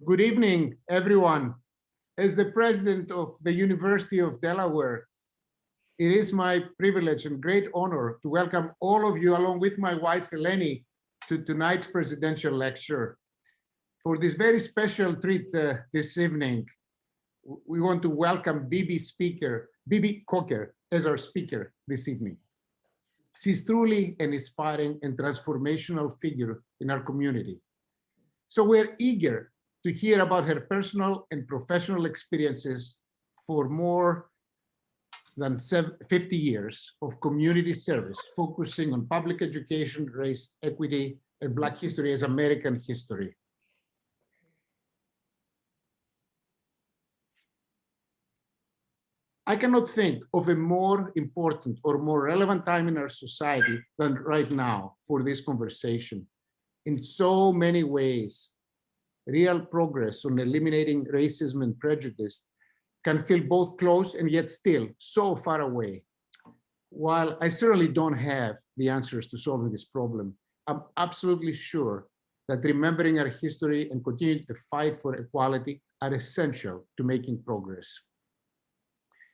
Good evening, everyone. As the president of the University of Delaware, it is my privilege and great honor to welcome all of you, along with my wife, Eleni, to tonight's presidential lecture. For this very special treat this evening, we want to welcome Bebe Coker as our speaker this evening. She's truly an inspiring and transformational figure in our community. So we're eager to hear about her personal and professional experiences for more than 50 years of community service, focusing on public education, race, equity, and Black history as American history. I cannot think of a more important or more relevant time in our society than right now for this conversation. In so many ways, real progress on eliminating racism and prejudice can feel both close and yet still so far away. While I certainly don't have the answers to solving this problem, I'm absolutely sure that remembering our history and continuing to fight for equality are essential to making progress.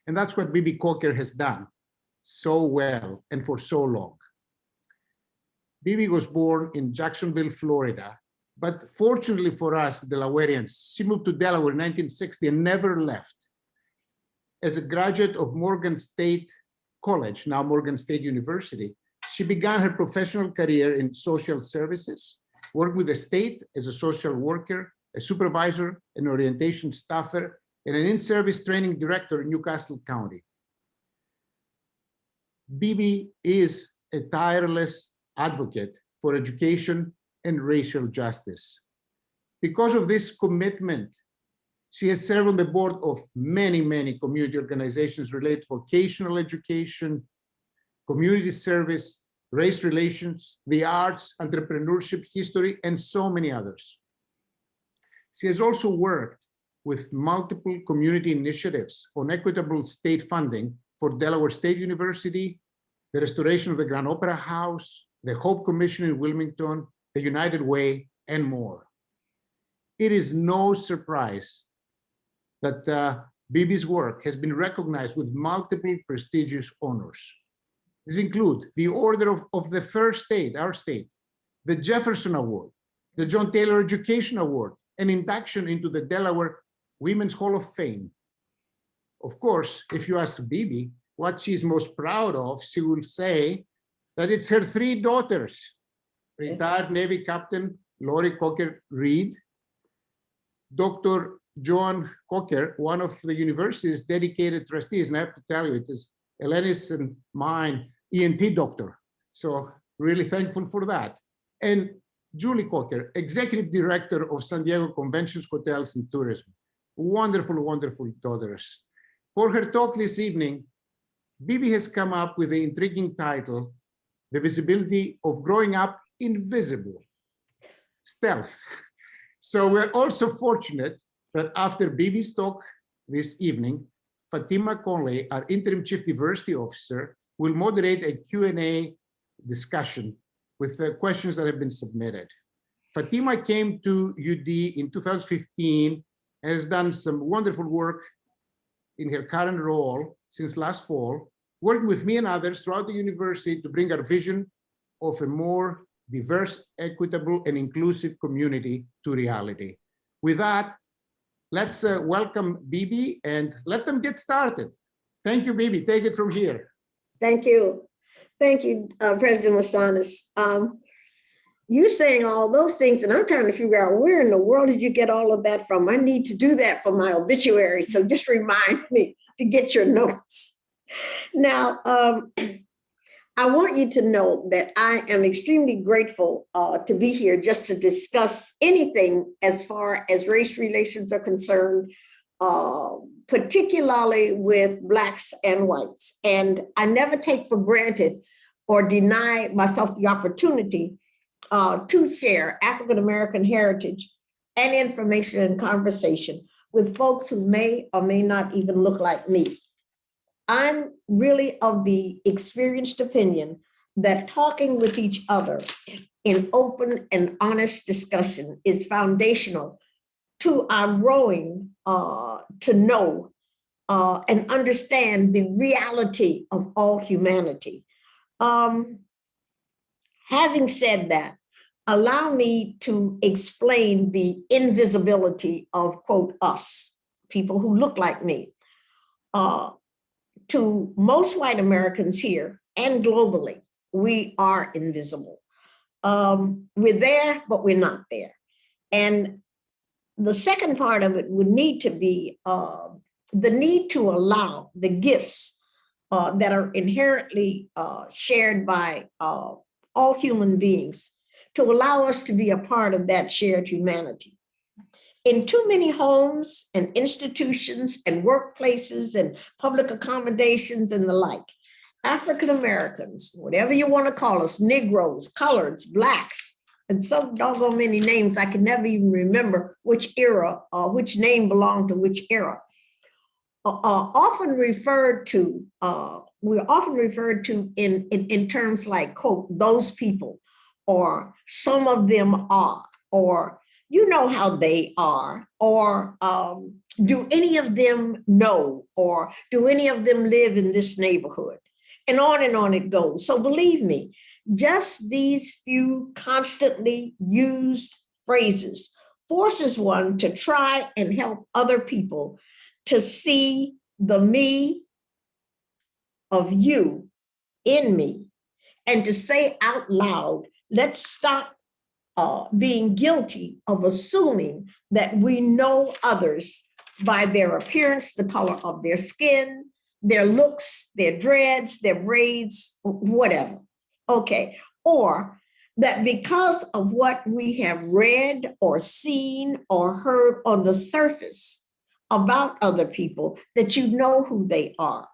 And that's what Bebe Coker has done so well and for so long. Bebe was born in Jacksonville, Florida, but fortunately for us, Delawareans, she moved to Delaware in 1960 and never left. As a graduate of Morgan State College, now Morgan State University, she began her professional career in social services, worked with the state as a social worker, a supervisor, an orientation staffer, and an in-service training director in Newcastle County. Bebe is a tireless advocate for education and racial justice. Because of this commitment, she has served on the board of many, many community organizations related to vocational education, community service, race relations, the arts, entrepreneurship, history, and so many others. She has also worked with multiple community initiatives on equitable state funding for Delaware State University, the restoration of the Grand Opera House, the Hope Commission in Wilmington, the United Way, and more. It is no surprise that Bebe's work has been recognized with multiple prestigious honors. These include the Order of the First State, our state, the Jefferson Award, the John Taylor Education Award, and induction into the Delaware Women's Hall of Fame. Of course, if you ask Bebe what she's most proud of, she will say that it's her 3 daughters, retired Navy Captain Lori Coker Reed, Dr. Joan Coker, one of the university's dedicated trustees, and I have to tell you, it is Eleni's and mine ENT doctor. So really thankful for that. And Julie Coker, Executive Director of San Diego Conventions, Hotels, and Tourism. Wonderful, wonderful daughters. For her talk this evening, Bebe has come up with the intriguing title, The Visibility of Growing Up Invisible, Stealth. So we're also fortunate that after Bebe's talk this evening, Fatima Conley, our Interim Chief Diversity Officer, will moderate a Q&A discussion with the questions that have been submitted. Fatima came to UD in 2015 and has done some wonderful work in her current role since last fall, working with me and others throughout the university to bring our vision of a more diverse, equitable, and inclusive community to reality. With that, let's welcome Bebe and let them get started. Thank you, Bebe. Take it from here. Thank you. Thank you, President Assanis. You saying all those things, and I'm trying to figure out where in the world did you get all of that from? I need to do that for my obituary, so just remind me to get your notes. Now, I want you to know that I am extremely grateful to be here just to discuss anything as far as race relations are concerned, particularly with Blacks and whites. And I never take for granted or deny myself the opportunity to share African-American heritage and information and conversation with folks who may or may not even look like me. I'm really of the experienced opinion that talking with each other in open and honest discussion is foundational to our growing to know and understand the reality of all humanity. Having said that, allow me to explain the invisibility of, quote, us, people who look like me. To most white Americans here and globally, we are invisible. We're there, but we're not there. And the second part of it would need to be the need to allow the gifts that are inherently shared by all human beings to allow us to be a part of that shared humanity. In too many homes and institutions and workplaces and public accommodations and the like, African Americans, whatever you want to call us, Negroes, coloreds, Blacks, and so doggone many names, I can never even remember which era, which name belonged to which era, we're often referred to in terms like, quote, those people, or some of them are, or you know how they are, or do any of them know, or do any of them live in this neighborhood? And on it goes. So believe me, just these few constantly used phrases forces one to try and help other people to see the me of you in me, and to say out loud, let's stop being guilty of assuming that we know others by their appearance, the color of their skin, their looks, their dreads, their braids, whatever. Okay. Or that because of what we have read or seen or heard on the surface about other people, that you know who they are.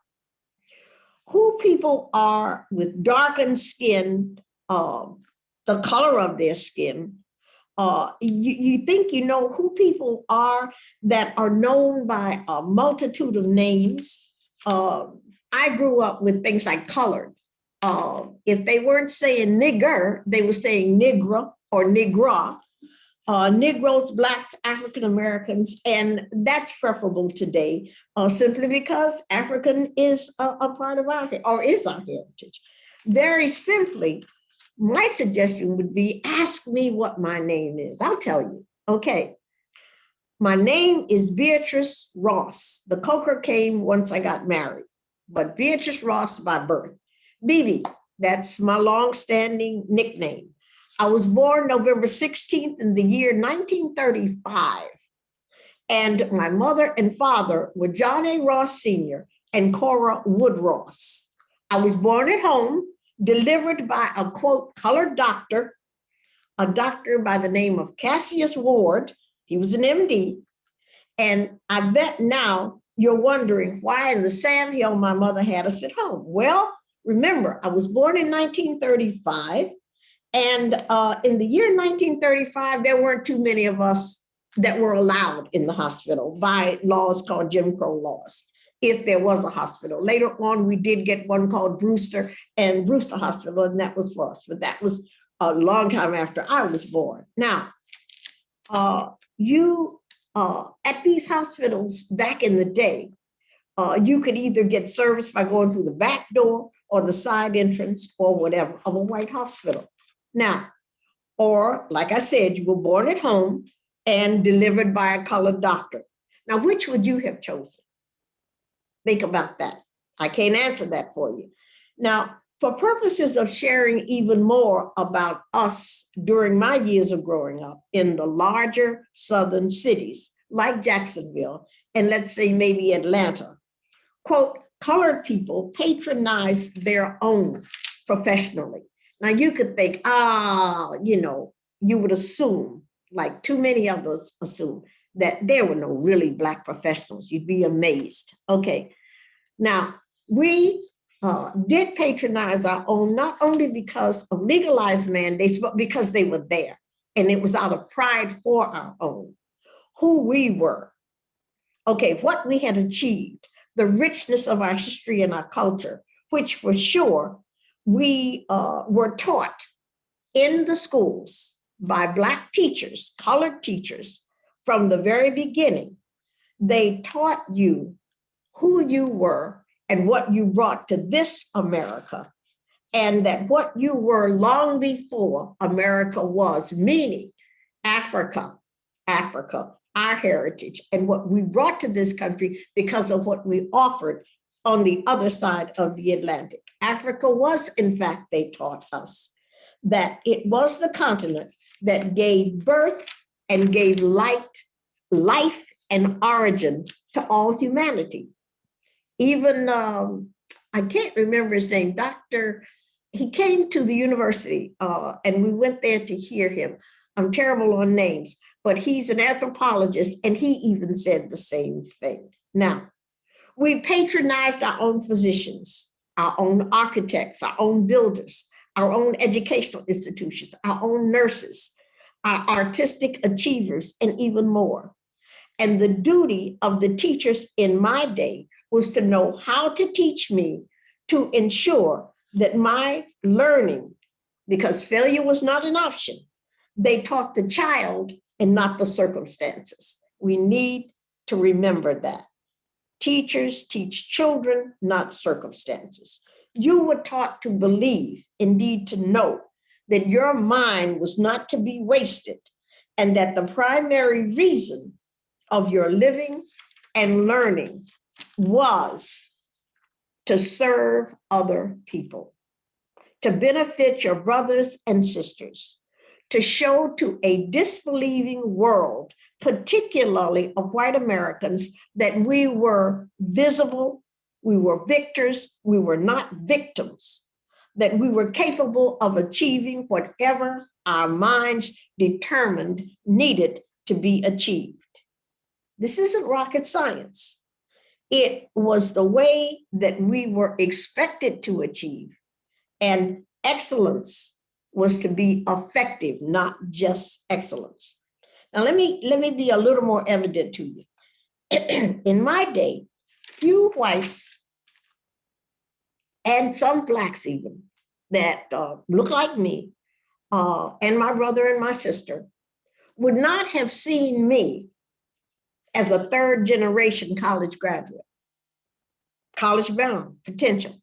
Who people are with darkened skin, the color of their skin, you think you know who people are that are known by a multitude of names. I grew up with things like colored. If they weren't saying nigger, they were saying Negro or Negra. Negroes, Blacks, African Americans, and that's preferable today simply because African is a part of our, or is our heritage. Very simply, my suggestion would be ask me what my name is. I'll tell you. Okay. My name is Beatrice Ross. The Coker came once I got married, but Beatrice Ross by birth. Bebe, that's my long-standing nickname. I was born November 16th in the year 1935. And my mother and father were John A. Ross Sr. and Cora Wood Ross. I was born at home, delivered by a, quote, colored doctor, a doctor by the name of Cassius Ward. He was an MD. And I bet now you're wondering why in the sandhill my mother had us at home. Well, remember, I was born in 1935. And in the year 1935, there weren't too many of us that were allowed in the hospital by laws called Jim Crow laws, if there was a hospital. Later on, we did get one called Brewster and Brewster Hospital, and that was for us. But that was a long time after I was born. Now, at these hospitals back in the day, you could either get service by going through the back door or the side entrance or whatever of a white hospital. Now, or like I said, you were born at home and delivered by a colored doctor. Now, which would you have chosen? Think about that. I can't answer that for you. Now, for purposes of sharing even more about us during my years of growing up in the larger southern cities like Jacksonville, and let's say maybe Atlanta, quote, colored people patronize their own professionally. Now you could think, you would assume, like too many others assume, that there were no really Black professionals. You'd be amazed. Okay, now we did patronize our own, not only because of legalized mandates, but because they were there. And it was out of pride for our own, who we were, okay, what we had achieved, the richness of our history and our culture, which for sure we were taught in the schools by Black teachers, colored teachers, from the very beginning. They taught you who you were and what you brought to this America, and that what you were long before America was, meaning Africa, our heritage, and what we brought to this country because of what we offered on the other side of the Atlantic. Africa was, in fact, they taught us that it was the continent that gave birth and gave life and origin to all humanity. Even, I can't remember his name, he came to the university and we went there to hear him. I'm terrible on names, but he's an anthropologist and he even said the same thing. Now, we patronized our own physicians, our own architects, our own builders, our own educational institutions, our own nurses, our artistic achievers, and even more. And the duty of the teachers in my day was to know how to teach me to ensure that my learning, because failure was not an option, they taught the child and not the circumstances. We need to remember that. Teachers teach children, not circumstances. You were taught to believe, indeed to know, that your mind was not to be wasted, and that the primary reason of your living and learning was to serve other people, to benefit your brothers and sisters, to show to a disbelieving world, particularly of white Americans, that we were visible, we were victors, we were not victims, that we were capable of achieving whatever our minds determined needed to be achieved. This isn't rocket science. It was the way that we were expected to achieve, and excellence was to be effective, not just excellence. Now, let me be a little more evident to you. In my day, few whites and some Blacks even that look like me and my brother and my sister would not have seen me as a third generation college graduate, college bound potential.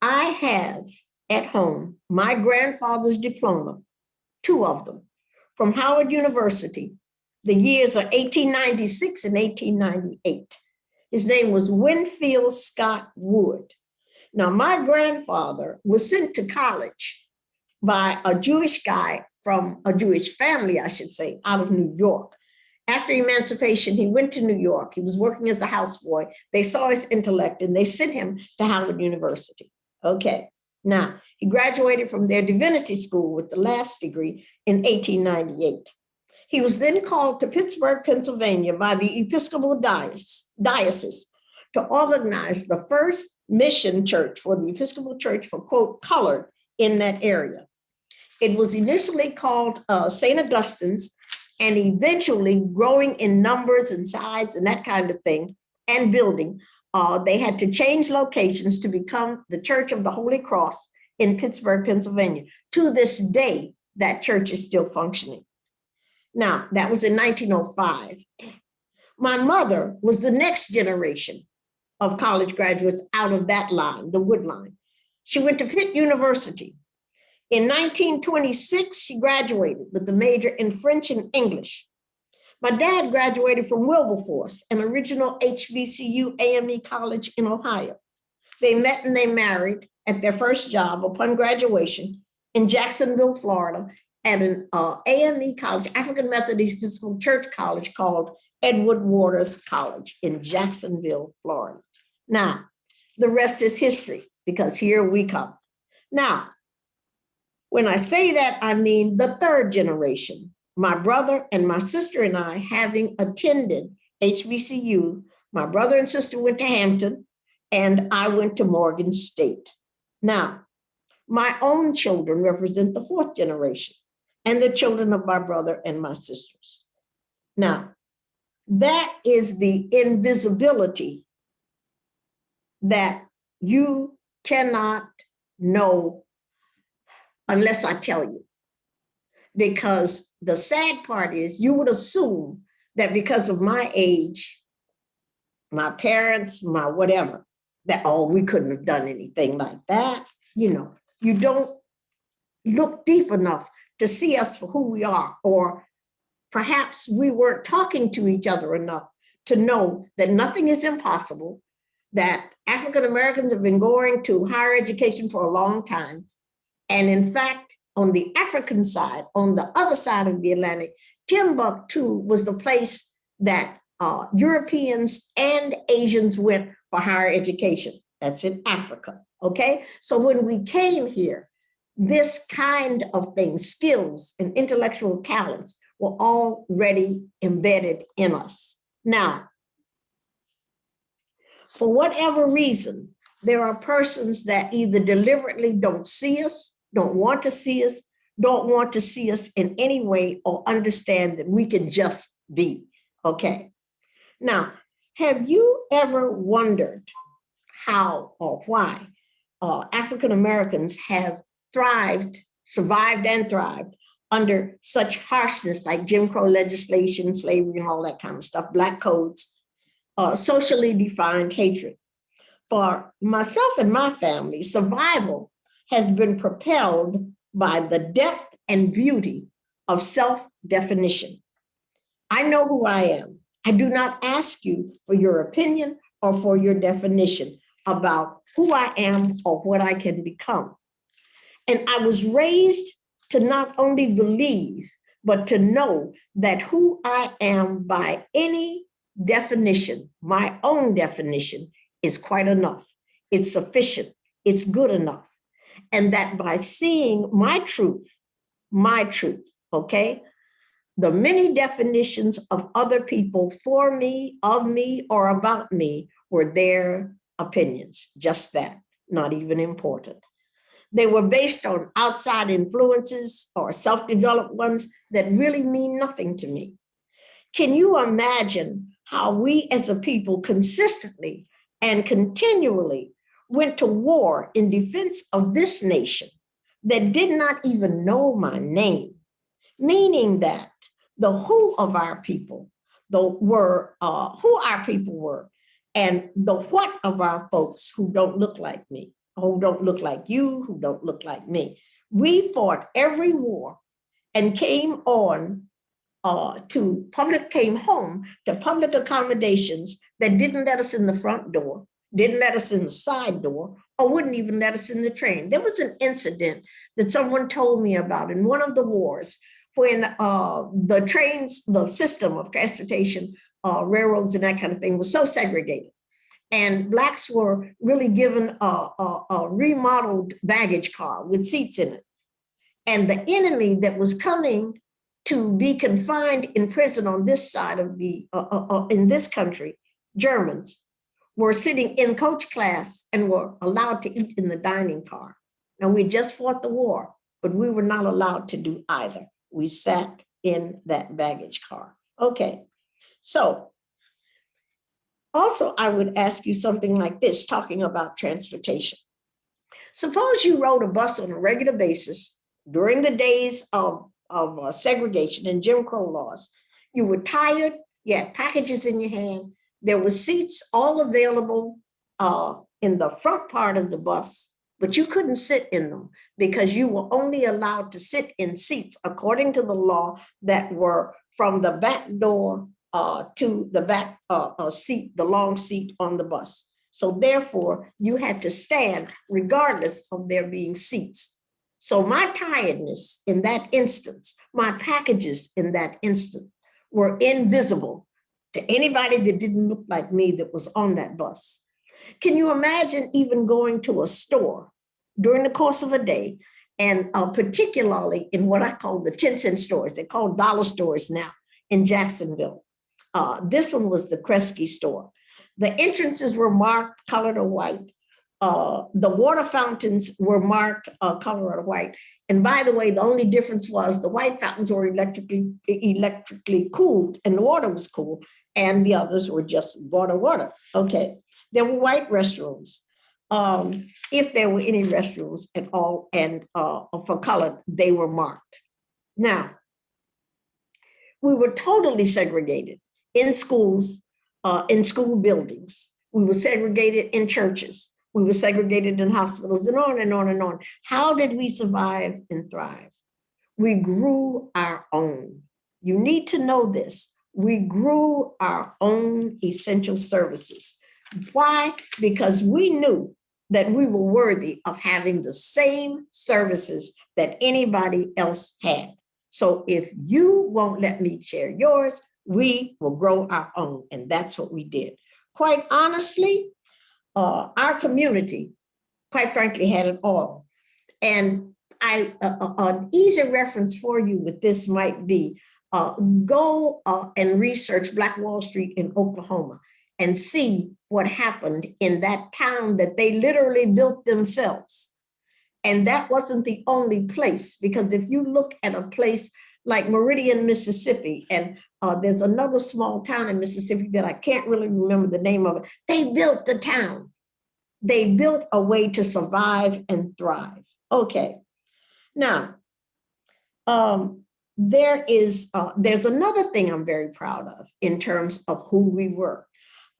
I have at home my grandfather's diploma, two of them, from Howard University. The years are 1896 and 1898. His name was Winfield Scott Wood. Now, my grandfather was sent to college by a Jewish guy from a Jewish family, I should say, out of New York. After emancipation, he went to New York. He was working as a houseboy. They saw his intellect and they sent him to Howard University. Okay, now he graduated from their divinity school with the last degree in 1898. He was then called to Pittsburgh, Pennsylvania by the Episcopal Diocese to organize the first mission church for the Episcopal Church for, quote, colored in that area. It was initially called St. Augustine's, and eventually growing in numbers and size and that kind of thing and building, they had to change locations to become the Church of the Holy Cross in Pittsburgh, Pennsylvania. To this day, that church is still functioning. Now, that was in 1905. My mother was the next generation of college graduates out of that line, the Wood line. She went to Pitt University. In 1926, she graduated with a major in French and English. My dad graduated from Wilberforce, an original HBCU AME college in Ohio. They met and they married at their first job upon graduation in Jacksonville, Florida, at an AME college, African Methodist Episcopal Church college called Edward Waters College in Jacksonville, Florida. Now, the rest is history because here we come. Now, when I say that, I mean the third generation. My brother and my sister and I, having attended HBCU, my brother and sister went to Hampton, and I went to Morgan State. Now, my own children represent the fourth generation and the children of my brother and my sisters. Now, that is the invisibility that you cannot know unless I tell you. Because the sad part is you would assume that because of my age, my parents, my whatever, that, oh, we couldn't have done anything like that. You know, you don't look deep enough to see us for who we are, or perhaps we weren't talking to each other enough to know that nothing is impossible, that African Americans have been going to higher education for a long time. And in fact, on the African side, on the other side of the Atlantic, Timbuktu was the place that Europeans and Asians went for higher education. That's in Africa, okay? So when we came here, this kind of thing, skills and intellectual talents were already embedded in us. Now, for whatever reason, there are persons that either deliberately don't see us, don't want to see us, don't want to see us in any way, or understand that we can just be, okay? Now, have you ever wondered how or why African Americans have thrived, survived and thrived under such harshness like Jim Crow legislation, slavery, and all that kind of stuff, Black codes, socially defined hatred? For myself and my family, survival has been propelled by the depth and beauty of self-definition. I know who I am. I do not ask you for your opinion or for your definition about who I am or what I can become. And I was raised to not only believe, but to know that who I am by any definition, my own definition, is quite enough. It's sufficient. It's good enough. And that by seeing my truth, okay, the many definitions of other people for me, of me, or about me were their opinions, just that, not even important. They were based on outside influences or self-developed ones that really mean nothing to me. Can you imagine how we as a people consistently and continually went to war in defense of this nation that did not even know my name, meaning that the who of our people, who our people were, and the what of our folks who don't look like me, who don't look like you, who don't look like me. We fought every war and came on came home to public accommodations that didn't let us in the front door, didn't let us in the side door, or wouldn't even let us in the train. There was an incident that someone told me about in one of the wars when the trains, the system of transportation, railroads and that kind of thing was so segregated. And Blacks were really given a remodeled baggage car with seats in it. And the enemy that was coming to be confined in prison on this side of in this country, Germans, were sitting in coach class and were allowed to eat in the dining car. Now, we just fought the war, but we were not allowed to do either. We sat in that baggage car. Okay, so also I would ask you something like this, talking about transportation. Suppose you rode a bus on a regular basis during the days of segregation and Jim Crow laws. You were tired, you had packages in your hand, there were seats all available in the front part of the bus, but you couldn't sit in them because you were only allowed to sit in seats according to the law that were from the back door to the back seat, the long seat on the bus. So therefore, you had to stand regardless of there being seats. So my tiredness in that instance, my packages in that instant were invisible to anybody that didn't look like me that was on that bus. Can you imagine even going to a store during the course of a day, and particularly in what I call the 10-cent stores, they're called dollar stores now in Jacksonville. This one was the Kresge store. The entrances were marked colored or white. The water fountains were marked color or white. And by the way, the only difference was the white fountains were electrically cooled and the water was cool, and the others were just water. Okay, there were white restrooms, if there were any restrooms at all, and for colored, they were marked. Now, we were totally segregated in schools, in school buildings. We were segregated in churches. We were segregated in hospitals, and on and on and on. How did we survive and thrive? We grew our own. You need to know this. We grew our own essential services. Why? Because we knew that we were worthy of having the same services that anybody else had. So if you won't let me share yours, we will grow our own. And that's what we did. Quite honestly, our community, quite frankly, had it all. And an easy reference for you with this might be go and research Black Wall Street in Oklahoma and see what happened in that town that they literally built themselves. And that wasn't the only place, because if you look at a place like Meridian, Mississippi, and there's another small town in Mississippi that I can't really remember the name of it, they built the town. They built a way to survive and thrive. Okay, now, there's another thing I'm very proud of in terms of who we were.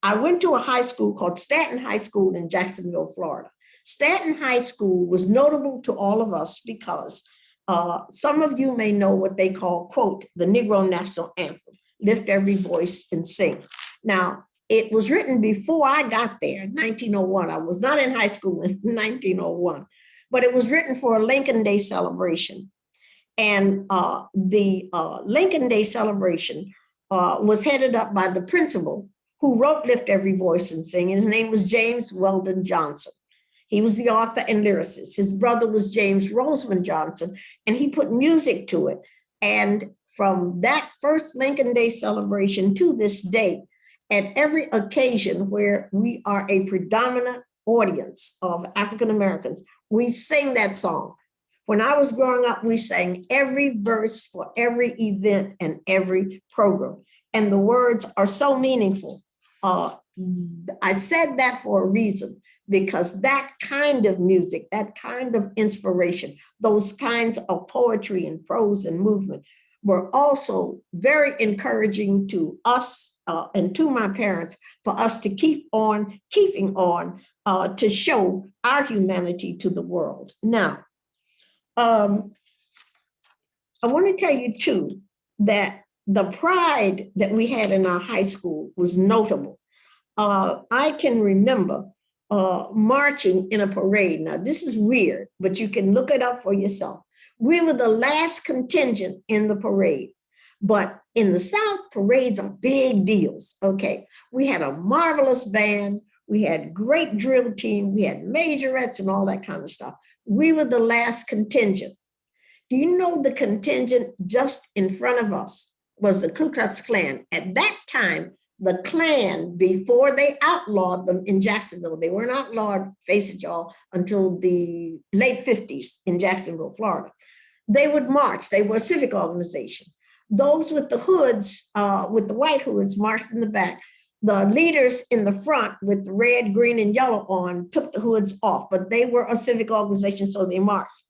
I went to a high school called Stanton High School in Jacksonville, Florida. Stanton High School was notable to all of us because some of you may know what they call, quote, the Negro National Anthem, lift every voice and sing. Now, it was written before I got there in 1901. I was not in high school in 1901, but it was written for a Lincoln Day celebration. And the Lincoln Day celebration was headed up by the principal who wrote Lift Every Voice and Sing. His name was James Weldon Johnson. He was the author and lyricist. His brother was James Roseman Johnson, and he put music to it. And from that first Lincoln Day celebration to this day, at every occasion where we are a predominant audience of African Americans, we sing that song. When I was growing up, we sang every verse for every event and every program. And the words are so meaningful. I said that for a reason, because that kind of music, that kind of inspiration, those kinds of poetry and prose and movement were also very encouraging to us and to my parents for us to keep on keeping on to show our humanity to the world. Now, I want to tell you too that the pride that we had in our high school was notable. I can remember marching in a parade. Now, this is weird, but you can look it up for yourself. We were the last contingent in the parade. But in the South, parades are big deals. Okay. We had a marvelous band. We had great drill team. We had majorettes and all that kind of stuff. We were the last contingent. Do you know the contingent just in front of us was the Ku Klux Klan? At that time, the Klan, before they outlawed them in Jacksonville, they weren't outlawed, face it y'all, until the late 50s in Jacksonville, Florida. They would march. They were a civic organization. Those with the hoods, with the white hoods, marched in the back. The leaders in the front with the red, green, and yellow on took the hoods off, but they were a civic organization, so they marched.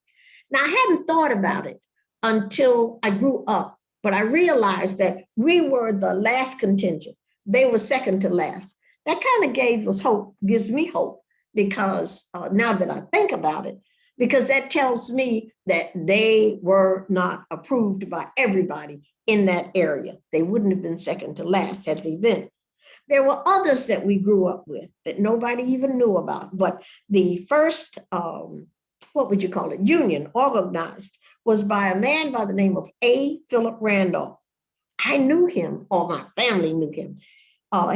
Now, I hadn't thought about it until I grew up, but I realized that we were the last contingent. They were second to last. That kind of gave us hope, gives me hope, because now that I think about it, because that tells me that they were not approved by everybody in that area. They wouldn't have been second to last had they been. There were others that we grew up with that nobody even knew about, but the first, what would you call it, union organized was by a man by the name of A. Philip Randolph. I knew him, or my family knew him.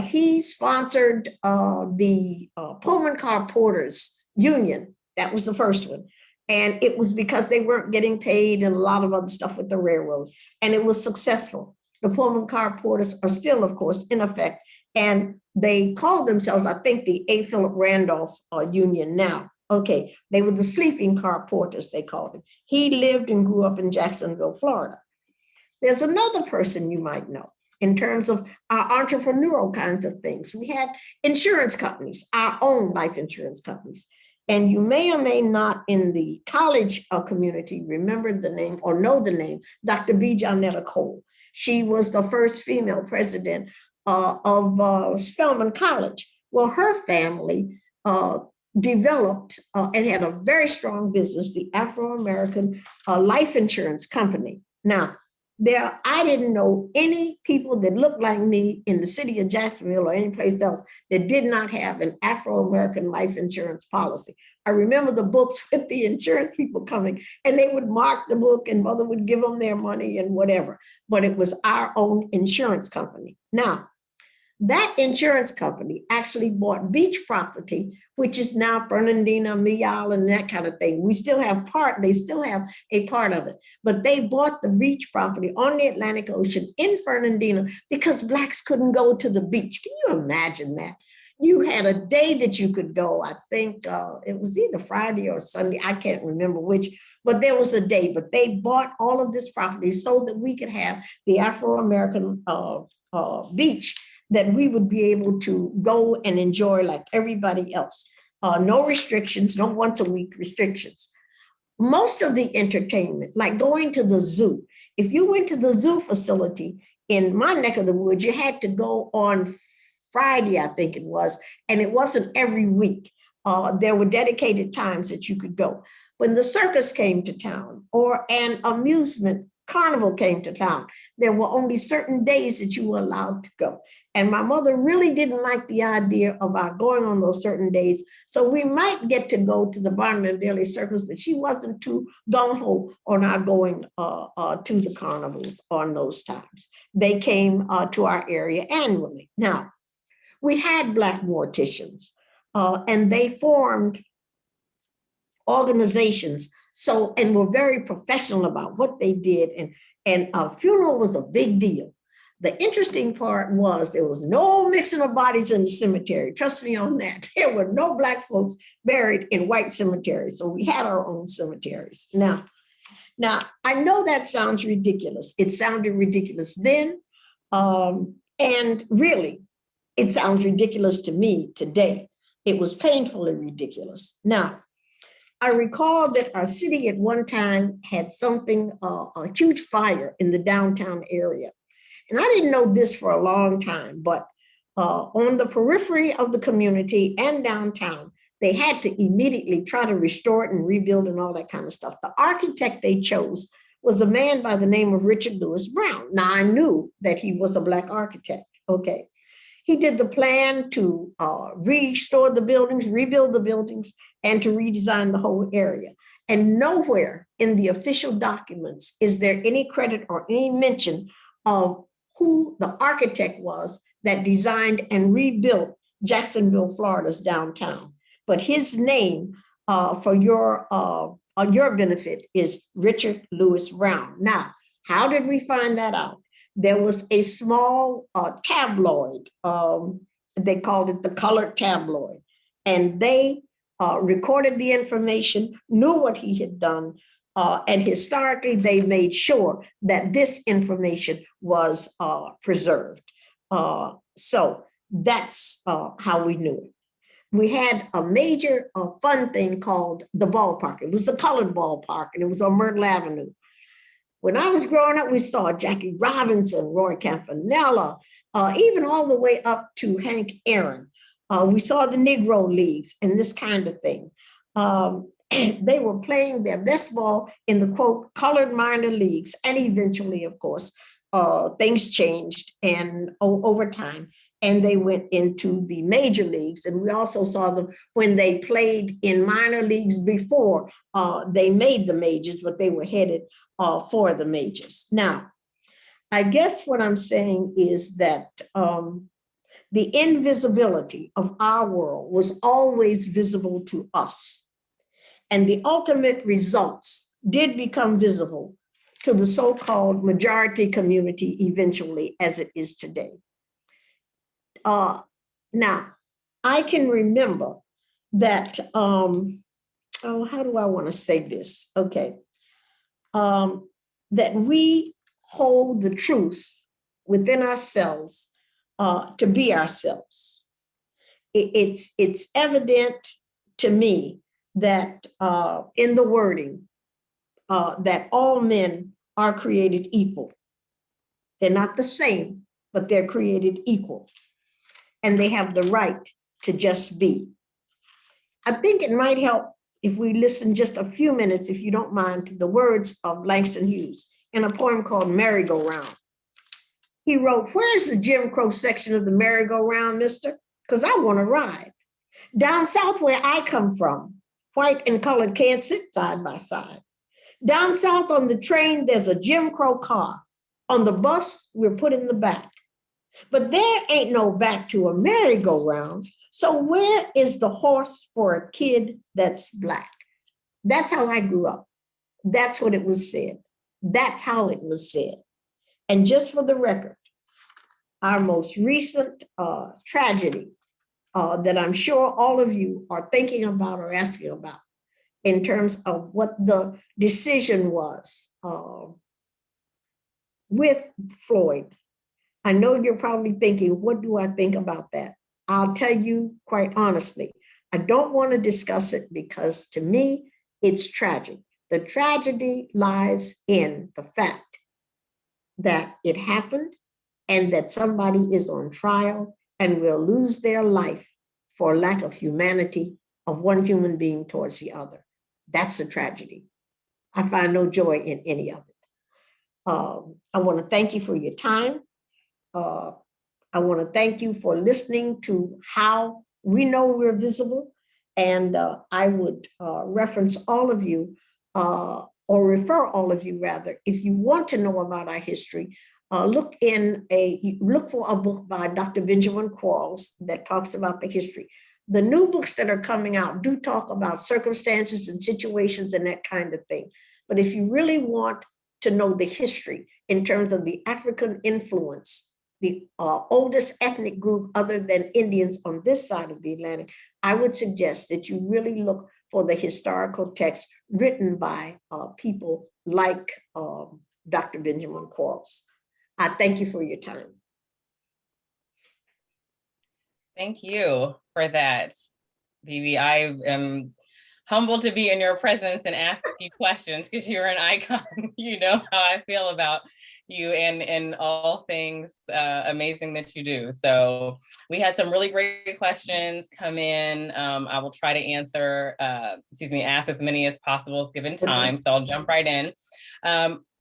He sponsored the Pullman Car Porters Union. That was the first one. And it was because they weren't getting paid and a lot of other stuff with the railroad. And it was successful. The Pullman Car Porters are still, of course, in effect. And they called themselves, I think, the A. Philip Randolph Union now. Okay, they were the sleeping car porters, they called him. He lived and grew up in Jacksonville, Florida. There's another person you might know in terms of our entrepreneurial kinds of things. We had insurance companies, our own life insurance companies. And you may or may not in the college community remember the name or know the name, Dr. B. Johnetta Cole. She was the first female president of Spelman College. Well, her family developed and had a very strong business, the Afro-American Life Insurance Company. Now, I didn't know any people that looked like me in the city of Jacksonville or any place else that did not have an Afro-American life insurance policy. I remember the books with the insurance people coming, and they would mark the book and mother would give them their money and whatever, but it was our own insurance company. Now, that insurance company actually bought beach property, which is now Fernandina, Mial, and that kind of thing. They still have a part of it, but they bought the beach property on the Atlantic Ocean in Fernandina because Blacks couldn't go to the beach. Can you imagine that? You had a day that you could go. I think it was either Friday or Sunday. I can't remember which, but there was a day, but they bought all of this property so that we could have the Afro-American beach that we would be able to go and enjoy like everybody else. No restrictions, no once a week restrictions. Most of the entertainment, like going to the zoo, if you went to the zoo facility in my neck of the woods, you had to go on Friday, I think it was, and it wasn't every week. There were dedicated times that you could go. When the circus came to town or an amusement carnival came to town, there were only certain days that you were allowed to go. And my mother really didn't like the idea of our going on those certain days. So we might get to go to the Barnum and Bailey Circus, but she wasn't too gung-ho on our going to the carnivals on those times. They came to our area annually. Now, we had Black morticians, and they formed organizations and were very professional about what they did. And a funeral was a big deal. The interesting part was there was no mixing of bodies in the cemetery. Trust me on that. There were no Black folks buried in white cemeteries. So we had our own cemeteries. Now, I know that sounds ridiculous. It sounded ridiculous then. And really, it sounds ridiculous to me today. It was painfully ridiculous. Now, I recall that our city at one time had a huge fire in the downtown area. And I didn't know this for a long time, but on the periphery of the community and downtown, they had to immediately try to restore it and rebuild and all that kind of stuff. The architect they chose was a man by the name of Richard Lewis Brown. Now, I knew that he was a Black architect, okay. He did the plan to restore the buildings, rebuild the buildings, and to redesign the whole area. And nowhere in the official documents is there any credit or any mention of who the architect was that designed and rebuilt Jacksonville, Florida's downtown. But his name, for your benefit, is Richard Lewis Brown. Now, how did we find that out? There was a small tabloid, they called it the Colored Tabloid, and they recorded the information, knew what he had done, and historically they made sure that this information was preserved. So that's how we knew it. We had a major fun thing called the ballpark. It was a colored ballpark, and it was on Myrtle Avenue. When I was growing up, we saw Jackie Robinson, Roy Campanella, even all the way up to Hank Aaron. We saw the Negro Leagues and this kind of thing. They were playing their best ball in the, quote, colored minor leagues. And eventually, of course, things changed and over time, and they went into the major leagues. And we also saw them when they played in minor leagues before they made the majors, but they were headed for the majors. Now, I guess what I'm saying is that the invisibility of our world was always visible to us. And the ultimate results did become visible to the so-called majority community eventually, as it is today. Now, I can remember that, how do I want to say this? Okay. That we hold the truth within ourselves to be ourselves. It's evident to me that in the wording that all men are created equal. They're not the same, but they're created equal. And they have the right to just be. I think it might help if we listen just a few minutes, if you don't mind, to the words of Langston Hughes in a poem called Merry-Go-Round. He wrote, "Where's the Jim Crow section of the merry-go-round, mister? Because I want to ride. Down south where I come from, white and colored can't sit side by side. Down south on the train, there's a Jim Crow car. On the bus, we're put in the back. But there ain't no back to a merry-go-round. So where is the horse for a kid that's Black?" That's how I grew up. That's what it was said. That's how it was said. And just for the record, our most recent tragedy that I'm sure all of you are thinking about or asking about in terms of what the decision was with Floyd. I know you're probably thinking, what do I think about that? I'll tell you quite honestly, I don't want to discuss it because to me, it's tragic. The tragedy lies in the fact that it happened and that somebody is on trial and will lose their life for lack of humanity of one human being towards the other. That's the tragedy. I find no joy in any of it. I want to thank you for your time. I want to thank you for listening to how we know we're visible. And I would reference all of you, or refer all of you rather, if you want to know about our history, look for a book by Dr. Benjamin Quarles that talks about the history. The new books that are coming out do talk about circumstances and situations and that kind of thing. But if you really want to know the history in terms of the African influence, the oldest ethnic group other than Indians on this side of the Atlantic, I would suggest that you really look for the historical text written by people like Dr. Benjamin Quarles. I thank you for your time. Thank you for that, Bebe. I am humbled to be in your presence and ask you questions because you're an icon. You know how I feel about you and all things amazing that you do. So we had some really great questions come in. I will try to answer, ask as many as possible given time. So I'll jump right in.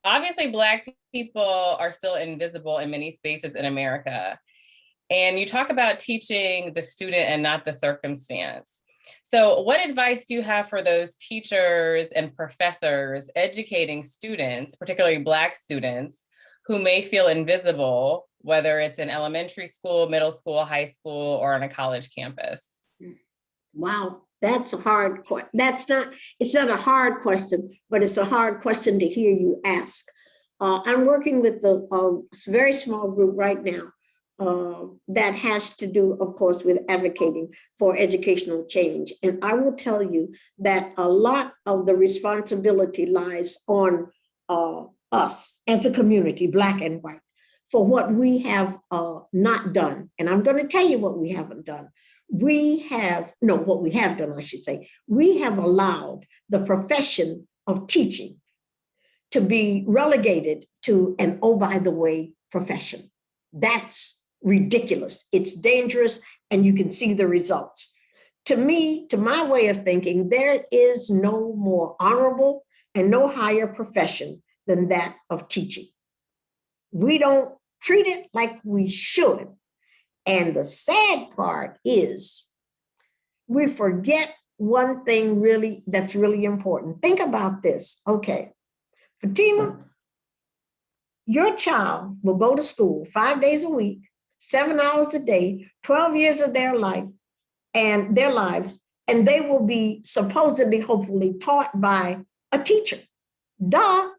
Obviously, Black people are still invisible in many spaces in America. And you talk about teaching the student and not the circumstance. So what advice do you have for those teachers and professors educating students, particularly Black students, who may feel invisible, whether it's in elementary school, middle school, high school, or on a college campus? Wow, that's a hard question. It's not a hard question, but it's a hard question to hear you ask. I'm working with a very small group right now that has to do, of course, with advocating for educational change. And I will tell you that a lot of the responsibility lies on us as a community, Black and white, for what we have not done. And I'm going to tell you what we haven't done. What we have done, I should say. We have allowed the profession of teaching to be relegated to an oh, by the way, profession. That's ridiculous. It's dangerous, and you can see the results. To me, to my way of thinking, there is no more honorable and no higher profession than that of teaching. We don't treat it like we should. And the sad part is we forget one thing that's really important. Think about this. Okay, Fatima, your child will go to school 5 days a week, 7 hours a day, 12 years of their life and their lives, and they will be supposedly, hopefully taught by a teacher. Duh.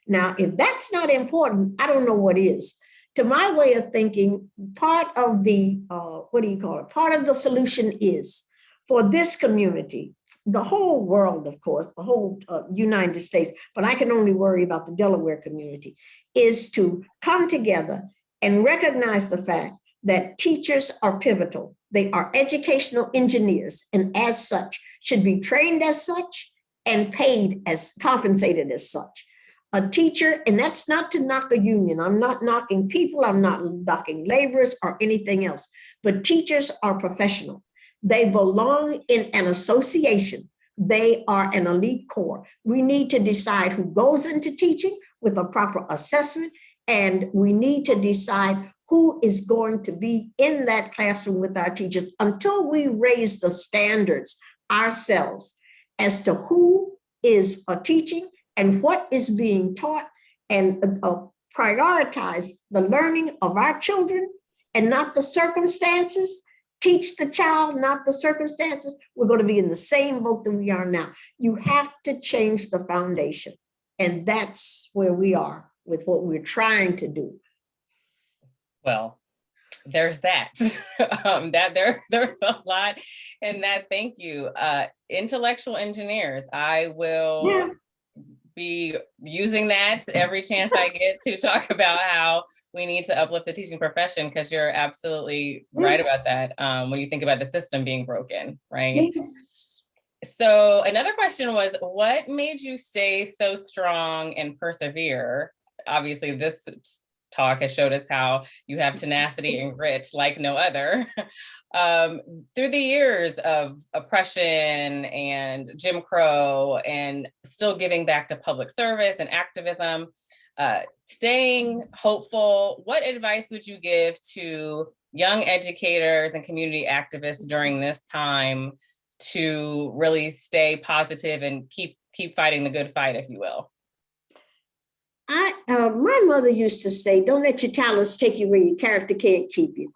Now, if that's not important, I don't know what is. To my way of thinking, part of the, part of the solution is for this community, the whole world, of course, the whole United States, but I can only worry about the Delaware community, is to come together and recognize the fact that teachers are pivotal. They are educational engineers, and as such, should be trained as such and compensated as such. A teacher, and that's not to knock a union. I'm not knocking people. I'm not knocking laborers or anything else, but teachers are professional. They belong in an association. They are an elite corps. We need to decide who goes into teaching with a proper assessment, and we need to decide who is going to be in that classroom with our teachers until we raise the standards ourselves as to who is teaching and what is being taught, and prioritize the learning of our children and not the circumstances. Teach the child, not the circumstances. We're going to be in the same boat that we are now. You have to change the foundation. And that's where we are with what we're trying to do. Well, there's that. There's a lot in that. Thank you. Intellectual engineers, I will be using that every chance I get to talk about how we need to uplift the teaching profession, because you're absolutely right about that when you think about the system being broken, right? Yes. So another question was, what made you stay so strong and persevere? Obviously, this talk has showed us how you have tenacity and grit like no other. Through the years of oppression and Jim Crow, and still giving back to public service and activism, staying hopeful, what advice would you give to young educators and community activists during this time to really stay positive and keep fighting the good fight, if you will? My mother used to say, don't let your talents take you where your character can't keep you.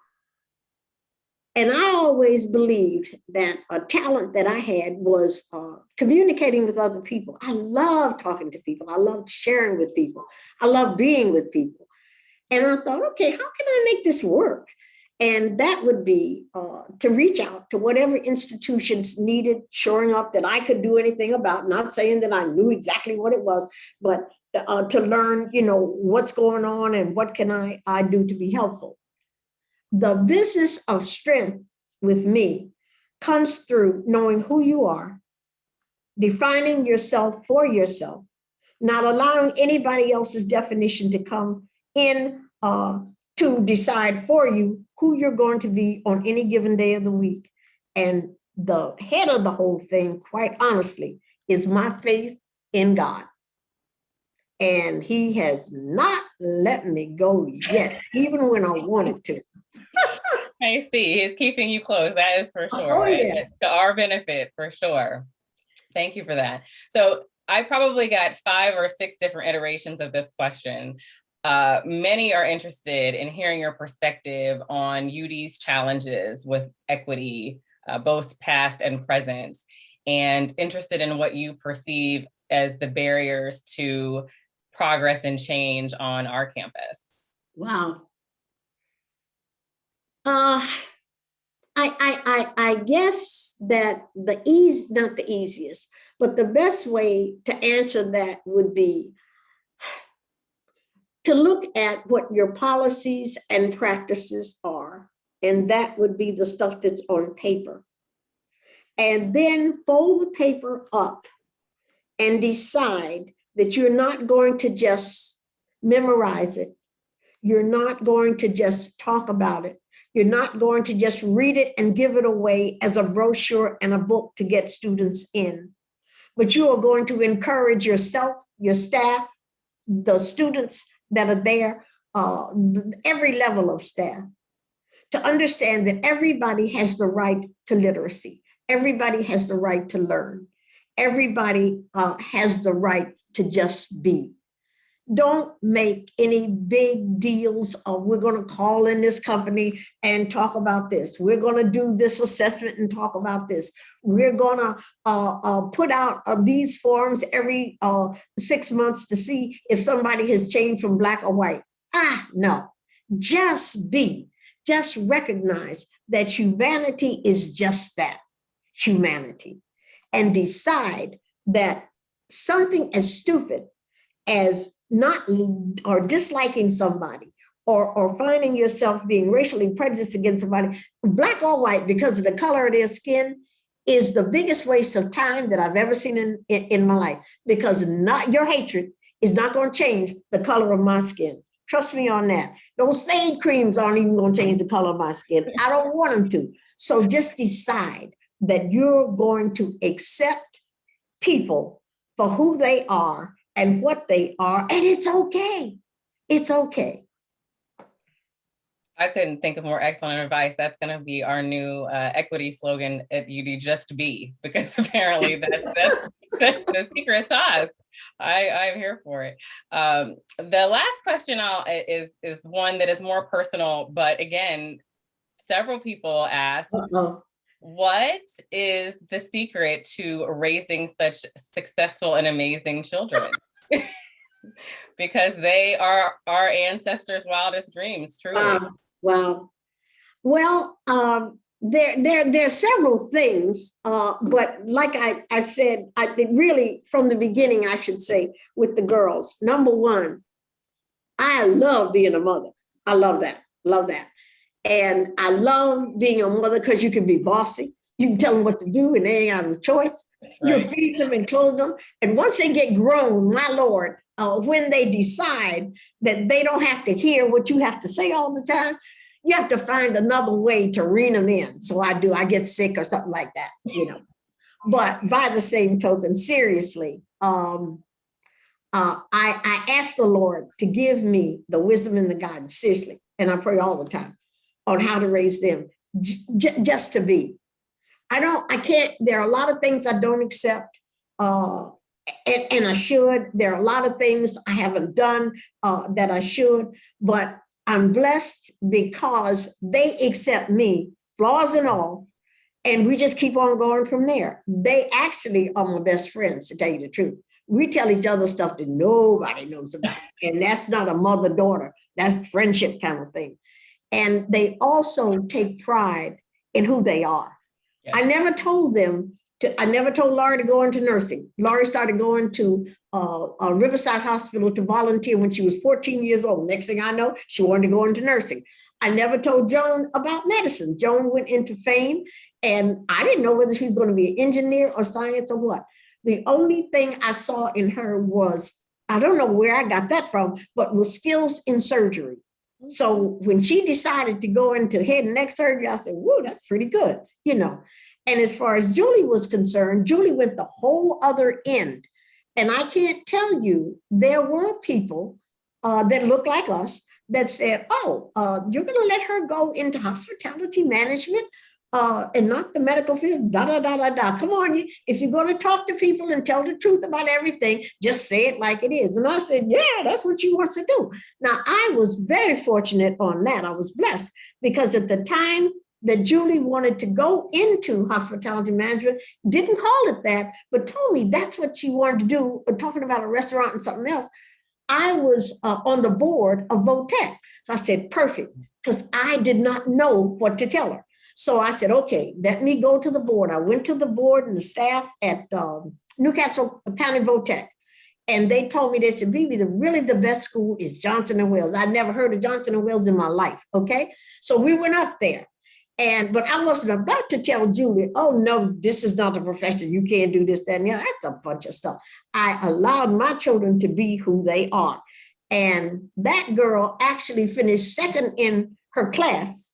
And I always believed that a talent that I had was communicating with other people. I love talking to people. I love sharing with people. I love being with people. And I thought, okay, how can I make this work? And that would be to reach out to whatever institutions needed shoring up that I could do anything about, not saying that I knew exactly what it was, but to learn, what's going on and what can I do to be helpful. The business of strength with me comes through knowing who you are, defining yourself for yourself, not allowing anybody else's definition to come in to decide for you who you're going to be on any given day of the week. And the head of the whole thing, quite honestly, is my faith in God. And he has not let me go yet, even when I wanted to. I see. He's keeping you close. That is for sure. Oh, yeah. To our benefit, for sure. Thank you for that. So I probably got 5 or 6 different iterations of this question. Many are interested in hearing your perspective on UD's challenges with equity, both past and present, and interested in what you perceive as the barriers to progress and change on our campus. Wow. I guess that not the easiest, but the best way to answer that would be to look at what your policies and practices are. And that would be the stuff that's on paper. And then fold the paper up and decide that you're not going to just memorize it. You're not going to just talk about it. You're not going to just read it and give it away as a brochure and a book to get students in. But you are going to encourage yourself, your staff, the students that are there, every level of staff, to understand that everybody has the right to literacy. Everybody has the right to learn. Everybody has the right to just be. Don't make any big deals of we're going to call in this company and talk about this. We're going to do this assessment and talk about this. We're going to put out these forms every 6 months to see if somebody has changed from black or white. No, just be. Just recognize that humanity is just that, humanity, and decide that something as stupid as not or disliking somebody or finding yourself being racially prejudiced against somebody, black or white, because of the color of their skin, is the biggest waste of time that I've ever seen in my life, because not your hatred is not going to change the color of my skin. Trust me on that. Those fade creams aren't even going to change the color of my skin. I don't want them to. So just decide that you're going to accept people for who they are and what they are, and it's okay. It's okay. I couldn't think of more excellent advice. That's going to be our new equity slogan at UD, just be, because apparently that's the secret sauce. I'm here for it. The last question is one that is more personal, but again, several people asked, what is the secret to raising such successful and amazing children? Because they are our ancestors' wildest dreams, truly. Wow. Well, there are several things, but like I said, really from the beginning, I should say, with the girls, number one, I love being a mother. I love that. And I love being a mother because you can be bossy. You can tell them what to do and they ain't got a choice. Right. You feed them and clothe them. And once they get grown, my Lord, when they decide that they don't have to hear what you have to say all the time, you have to find another way to rein them in. So I get sick or something like that, But by the same token, seriously, I ask the Lord to give me the wisdom and the guidance, seriously, and I pray all the time on how to raise them, just to be. I can't, there are a lot of things I don't accept, and I should. There are a lot of things I haven't done that I should, but I'm blessed because they accept me, flaws and all, and we just keep on going from there. They actually are my best friends, to tell you the truth. We tell each other stuff that nobody knows about, and that's not a mother-daughter. That's friendship kind of thing. And they also take pride in who they are. Yes. I never told Laurie to go into nursing. Laurie started going to Riverside Hospital to volunteer when she was 14 years old. Next thing I know, she wanted to go into nursing. I never told Joan about medicine. Joan went into fame, and I didn't know whether she was going to be an engineer or science or what. The only thing I saw in her was I don't know where I got that from, but was skills in surgery. So when she decided to go into head and neck surgery, I said, whoa, that's pretty good, you know. And as far as Julie was concerned, Julie went the whole other end. And I can't tell you, there were people that looked like us that said, oh, you're going to let her go into hospitality management and not the medical field, da, da, da, da, da. Come on, if you're going to talk to people and tell the truth about everything, just say it like it is. And I said, yeah, that's what she wants to do. Now, I was very fortunate on that. I was blessed because at the time that Julie wanted to go into hospitality management, didn't call it that, but told me that's what she wanted to do, talking about a restaurant and something else. I was on the board of Votech. So I said, perfect, because I did not know what to tell her. So I said, okay, let me go to the board. I went to the board and the staff at Newcastle County Votech. And they told me, they said, Bebe, really the best school is Johnson & Wales. I'd never heard of Johnson & Wales in my life, okay? So we went up there. But I wasn't about to tell Julie, oh, no, this is not a profession. You can't do this, that, and the other. That's a bunch of stuff. I allowed my children to be who they are. And that girl actually finished second in her class.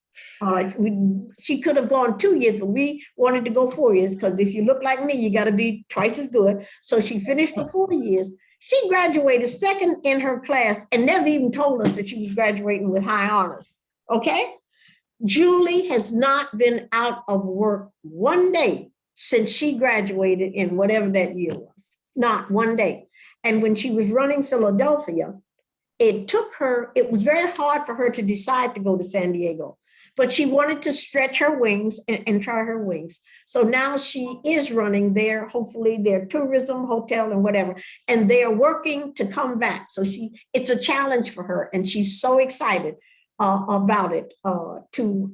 She could have gone 2 years, but we wanted to go 4 years because if you look like me, you got to be twice as good. So she finished the 4 years. She graduated second in her class and never even told us that she was graduating with high honors. Okay? Julie has not been out of work one day since she graduated in whatever that year was, not one day. And when she was running Philadelphia, it was very hard for her to decide to go to San Diego, but she wanted to stretch her wings and try her wings. So now she is running there, hopefully their tourism, hotel and whatever, and they are working to come back. So it's a challenge for her and she's so excited about it to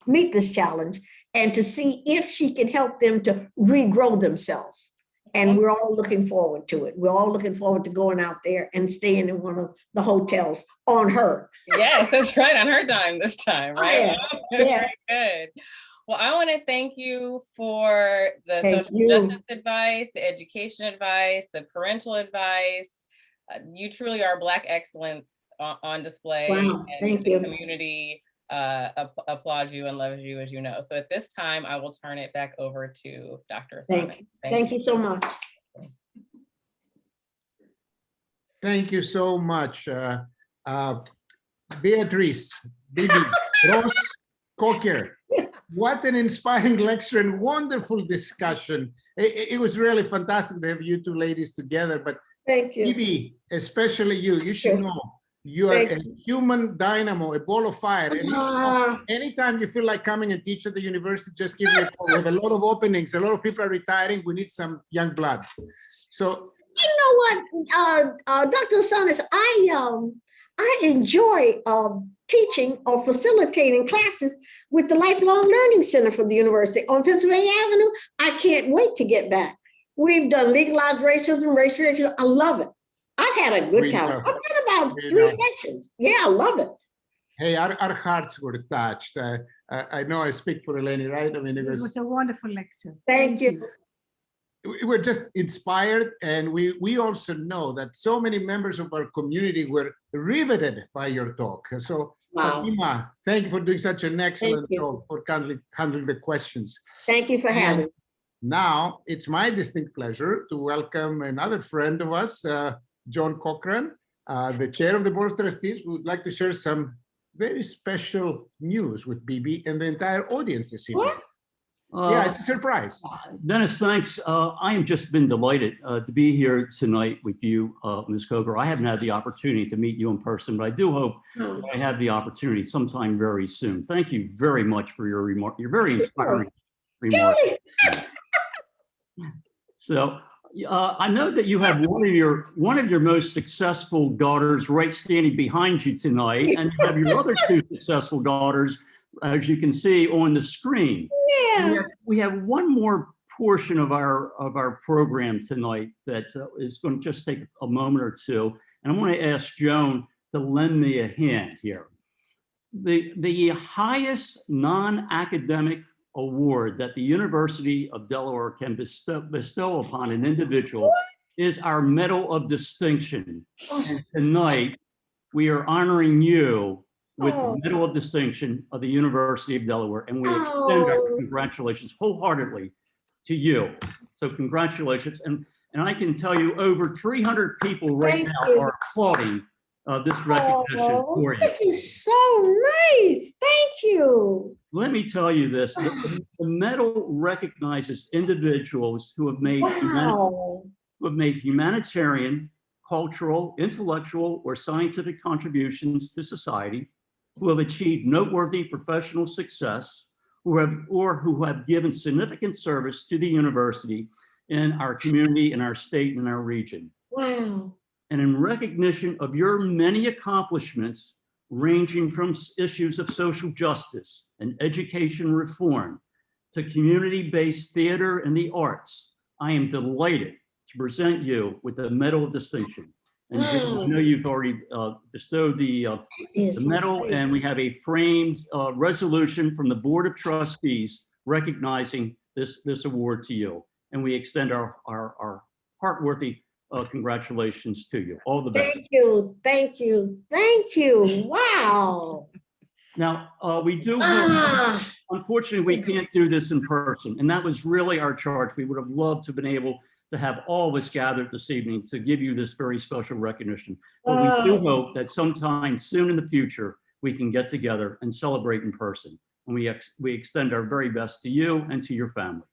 meet this challenge and to see if she can help them to regrow themselves. And we're all looking forward to it. We're all looking forward to going out there and staying in one of the hotels on her. Yes, that's right, on her dime this time, right? Oh, yeah. Very good. Well, I want to thank you for the social justice advice, the education advice, the parental advice. You truly are Black excellence on display. Wow, and thank the you. Community applauds you and loves you, as you know. So at this time, I will turn it back over to Dr. Assanis. Thank you so much. Thank you so much, Beatrice, Bebe Ross Coker. What an inspiring lecture and wonderful discussion. It was really fantastic to have you two ladies together, but thank you. Bebe, especially you should know, you are a human dynamo, a ball of fire. And anytime you feel like coming and teach at the university, just give me a call. With a lot of openings, a lot of people are retiring, we need some young blood. So you know what, Dr. Assanis, I enjoy teaching or facilitating classes with the Lifelong Learning Center for the university on Pennsylvania Avenue. I can't wait to get back. We've done legalized racism, race relations. I love it. I've had a good time. I've done about 3 sessions. Yeah, I love it. Hey, our hearts were touched. I know I speak for Eleni, right? I mean, it was a wonderful lecture. Thank you. We were just inspired, and we also know that so many members of our community were riveted by your talk. So, wow. Fatima, thank you for doing such an excellent job for handling the questions. Thank you for having me. Now, it's my distinct pleasure to welcome another friend of us, John Cochran, the chair of the Board of Trustees, who would like to share some very special news with Bebe and the entire audience this evening. Yeah, it's a surprise. Dennis, thanks. I have just been delighted to be here tonight with you, Ms. Coker. I haven't had the opportunity to meet you in person, but I do hope that I have the opportunity sometime very soon. Thank you very much for your remark. You're very inspiring remarks. So I know that you have one of your most successful daughters right standing behind you tonight, and you have your other 2 successful daughters, as you can see on the screen. Yeah. We have one more portion of our program tonight that is going to just take a moment or two, and I want to ask Joan to lend me a hand here. The highest non-academic award that the University of Delaware can bestow upon an individual is our Medal of Distinction. Oh, And tonight, we are honoring you with Oh. the Medal of Distinction of the University of Delaware, and we extend our Oh. congratulations wholeheartedly to you. So congratulations, and I can tell you over 300 people right Thank now you. are applauding this recognition Oh, for you. this is so nice. Thank you. Let me tell you this, the medal recognizes individuals who have made Wow. humanitarian, cultural, intellectual, or scientific contributions to society, who have achieved noteworthy professional success, who have given significant service to the university in our community, in our state, and our region. Wow. And in recognition of your many accomplishments, ranging from issues of social justice and education reform to community-based theater and the arts, I am delighted to present you with the Medal of Distinction. And Joe, I know you've already bestowed the medal, Great. and we have a framed resolution from the Board of Trustees recognizing this award to you. And we extend our heartworthy congratulations to you. All the best. Thank you. Thank you. Thank you. Wow. Now, we do, Ah, unfortunately, we can't do this in person. And that was really our charge. We would have loved to have been able to have all of us gathered this evening to give you this very special recognition. But we do hope that sometime soon in the future, we can get together and celebrate in person. And we extend our very best to you and to your family.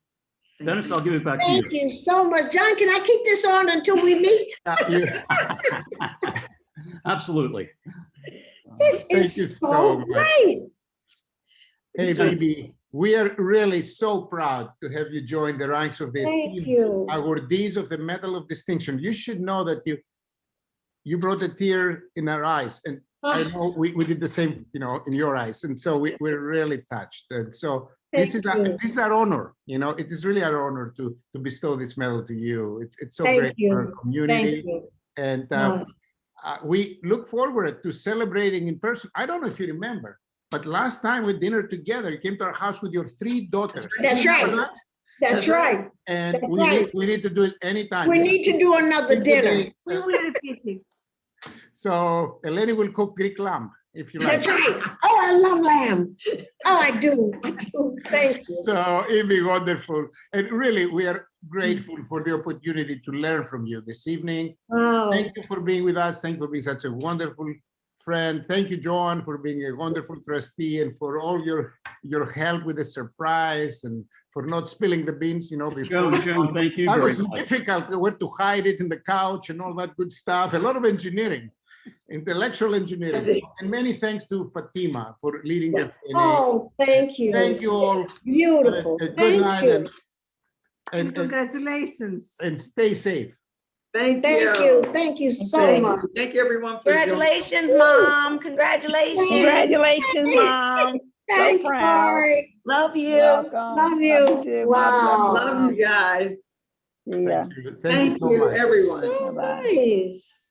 Dennis, I'll give it back to you. thank you so much. John, can I keep this on until we meet? Absolutely. This Thank you is so so much. great. Hey, Bebe, we are really so proud to have you join the ranks of the Thank esteemed you. awardees of the Medal of Distinction. You should know that you brought a tear in our eyes, and I know we did the same, in your eyes, and so we're really touched. And so this is our honor. It is really our honor to bestow this medal to you. It's so great for our community, and we look forward to celebrating in person. I don't know if you remember, but last time we dinner together, you came to our house with your 3 daughters. That's right. That's right. And That's we need to do it anytime. We need to do another dinner. We will repeat it. So Eleni will cook Greek lamb, if you like. That's right. Oh, I love lamb. Oh, I do. I do. Thank you. So it'd be wonderful. And really, we are grateful for the opportunity to learn from you this evening. Oh, Thank you for being with us. Thank you for being such a wonderful friend. Thank you, Joan, for being a wonderful trustee and for all your help with the surprise and for not spilling the beans, before. Joan, thank you That very was much. difficult, where to hide it in the couch and all that good stuff. A lot of engineering, intellectual engineering. And many thanks to Fatima for leading the Q&A. oh, thank you. Thank you all. Beautiful. Good Thank night you. And congratulations. and stay safe. Thank Thank you. Thank you so Thank much. you. Thank you, everyone. for your- Congratulations, Mom. Congratulations. Congratulations, Mom. Thanks, proud. Corey. Love you. Welcome. Love you. too. Wow. Love you guys. Yeah. Thank you. Thank Thank you so you, much. everyone. So Bye-bye. nice.